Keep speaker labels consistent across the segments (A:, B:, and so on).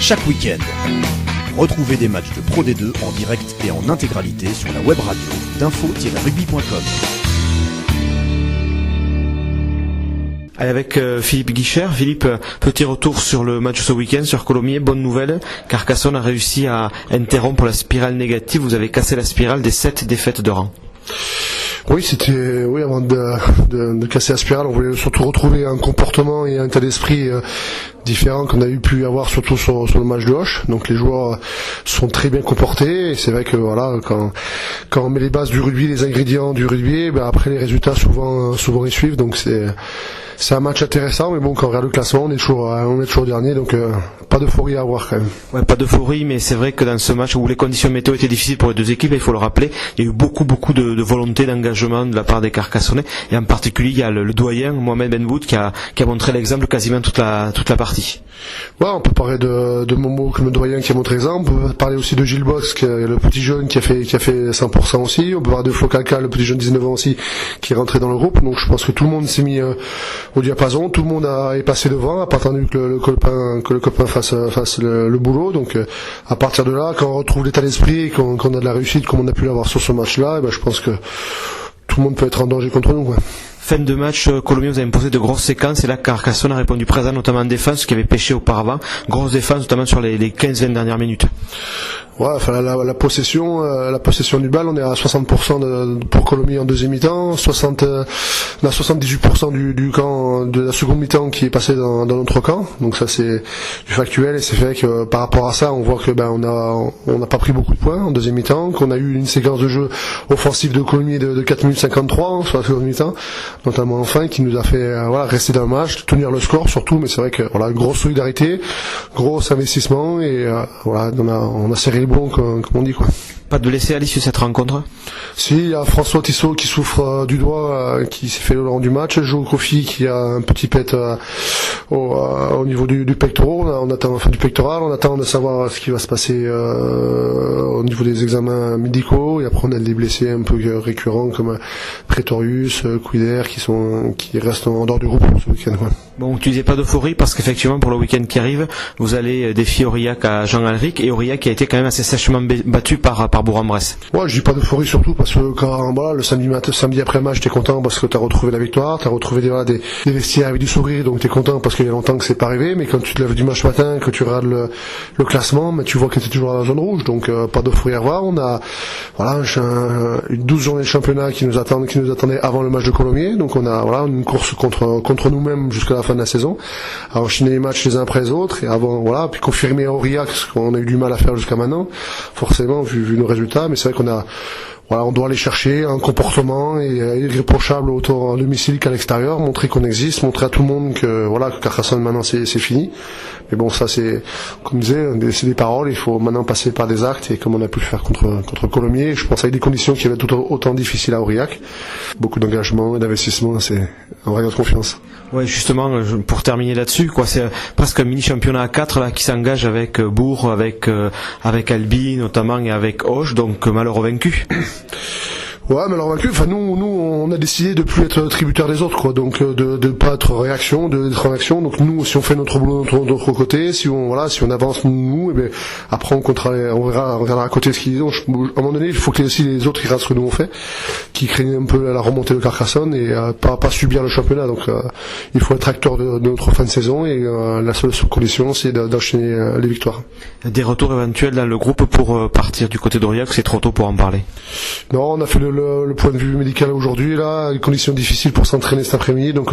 A: chaque week-end. Retrouvez des matchs de Pro D2 en direct et en intégralité sur la web radio d'info-rugby.com.
B: Allez, avec Philippe Guichard. Philippe, petit retour sur le match ce week-end sur Colomiers. Bonne nouvelle, Carcassonne a réussi à interrompre la spirale négative. Vous avez cassé la spirale des 7 défaites de rang.
C: Oui, avant de casser la spirale, on voulait surtout retrouver un comportement et un état d'esprit différent qu'on a pu avoir surtout sur le match de Auch. Donc les joueurs sont très bien comportés et c'est vrai que voilà, quand on met les bases du rugby, les ingrédients du rugby, après les résultats souvent ils suivent. Donc c'est un match intéressant, mais bon, quand on regarde le classement, on est toujours dernier, donc pas d'euphorie à avoir quand même.
B: Ouais, pas d'euphorie, mais c'est vrai que dans ce match où les conditions météo étaient difficiles pour les deux équipes, il faut le rappeler, il y a eu beaucoup de volonté, d'engagement de la part des Carcassonnais, et en particulier il y a le doyen Mohamed Benwood qui a montré l'exemple quasiment toute la partie.
C: Ouais, on peut parler de Momo comme le doyen qui a montré l'exemple, on peut parler aussi de Gilles Box, qui est le petit jeune qui a fait 100% aussi, on peut parler de Flo Calca, le petit jeune de 19 ans aussi, qui est rentré dans le groupe, donc je pense que tout le monde s'est mis au diapason, tout le monde est passé devant, a pas attendu que le copain fasse le boulot. Donc à partir de là, quand on retrouve l'état d'esprit, qu'on a de la réussite comme on a pu l'avoir sur ce match-là, je pense que tout le monde peut être en danger contre nous, quoi.
B: Fin de match, Colomiers, vous avez imposé de grosses séquences et là Carcassonne a répondu présent, notamment en défense, ce qui avait pêché auparavant. Grosse défense, notamment sur les 15-20 dernières minutes.
C: Ouais, enfin la possession du bal, on est à 60% pour Colomiers en deuxième mi-temps, on a 78% du camp de la seconde mi-temps qui est passé dans notre camp. Donc ça c'est du factuel et c'est vrai que par rapport à ça, on voit que on n'a pas pris beaucoup de points en deuxième mi-temps, qu'on a eu une séquence de jeu offensive de Colomiers de 4 minutes 53 sur la seconde mi-temps, notamment en fin, qui nous a fait rester dans le match, tenir le score surtout, mais c'est vrai que grosse solidarité, gros investissement et on a serré les boulons comme on dit, quoi.
B: Pas de laisser à l'issue de cette rencontre?
C: Si, il y a François Tissot qui souffre du doigt, qui s'est fait le long du match, Joe Kofi qui a un petit pet au niveau du pectoral, on attend de savoir ce qui va se passer au niveau des examens médicaux, et après on a des blessés un peu récurrents comme Pretorius, Quider qui restent en dehors du groupe pour ce week-end, quoi.
B: Bon, tu disais pas d'euphorie parce qu'effectivement pour le week-end qui arrive, vous allez défier Aurillac à Jean-Alric, et Aurillac qui a été quand même assez sèchement battu par Bourg-en-Bresse.
C: Ouais, je dis pas d'euphorie surtout parce que quand le samedi après match, t'es content parce que t'as retrouvé la victoire, t'as retrouvé des vestiaires avec du sourire, donc t'es content parce qu'il y a longtemps que c'est pas arrivé, mais quand tu te lèves dimanche matin, que tu regardes le classement, tu vois que t'es toujours dans la zone rouge, donc pas d'euphorie à voir. On a une 12 journées de championnat qui nous attendait avant le match de Colomiers, donc on a une course contre nous-mêmes jusqu'à la fin de la saison, à enchaîner les matchs les uns après les autres, et avant puis confirmer à Aurillac ce qu'on a eu du mal à faire jusqu'à maintenant, forcément vu nos résultats, mais c'est vrai on doit aller chercher un comportement irréprochable autant à domicile qu'à l'extérieur, montrer qu'on existe, montrer à tout le monde que Carcassonne maintenant c'est fini. Mais bon, ça c'est, comme je disais, c'est des paroles, il faut maintenant passer par des actes, et comme on a pu le faire contre Colomiers, je pense avec des conditions qui avaient autant difficiles à Aurillac, beaucoup d'engagement et d'investissement, c'est un vrai de confiance.
B: Ouais, justement, pour terminer là-dessus, c'est presque un mini championnat à 4 là qui s'engage avec Bourg, avec Albi notamment, et avec Auch, donc malheureux vaincu.
C: Ouais, mais alors vaincu, nous on a décidé de plus être tributaire des autres, quoi, donc de pas être d'être en action. Donc nous, si on fait notre boulot de notre côté, si on avance nous, et après on verra à côté ce qu'ils ont. À un moment donné, il faut que aussi les autres regardent ce que nous on fait, qui craignent un peu la remontée de Carcassonne et pas subir le championnat. Donc il faut être acteur de notre fin de saison, et la seule condition c'est d'enchaîner les victoires. Des
B: retours éventuels dans le groupe pour partir du côté d'Aurillac, c'est trop tôt pour en parler?
C: Non, on a fait le point de vue médical aujourd'hui, là, les conditions difficiles pour s'entraîner cet après-midi, donc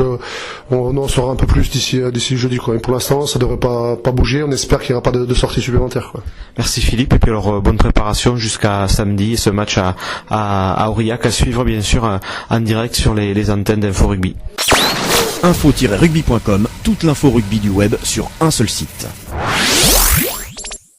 C: on en saura un peu plus d'ici jeudi, quoi. Et pour l'instant, ça devrait pas bouger, on espère qu'il n'y aura pas de sortie supplémentaire, quoi.
B: Merci Philippe, et puis alors bonne préparation jusqu'à samedi, et ce match à Aurillac à suivre bien sûr en direct sur les antennes d'Info Rugby.
A: Info-rugby.com, toute l'info rugby du web sur un seul site.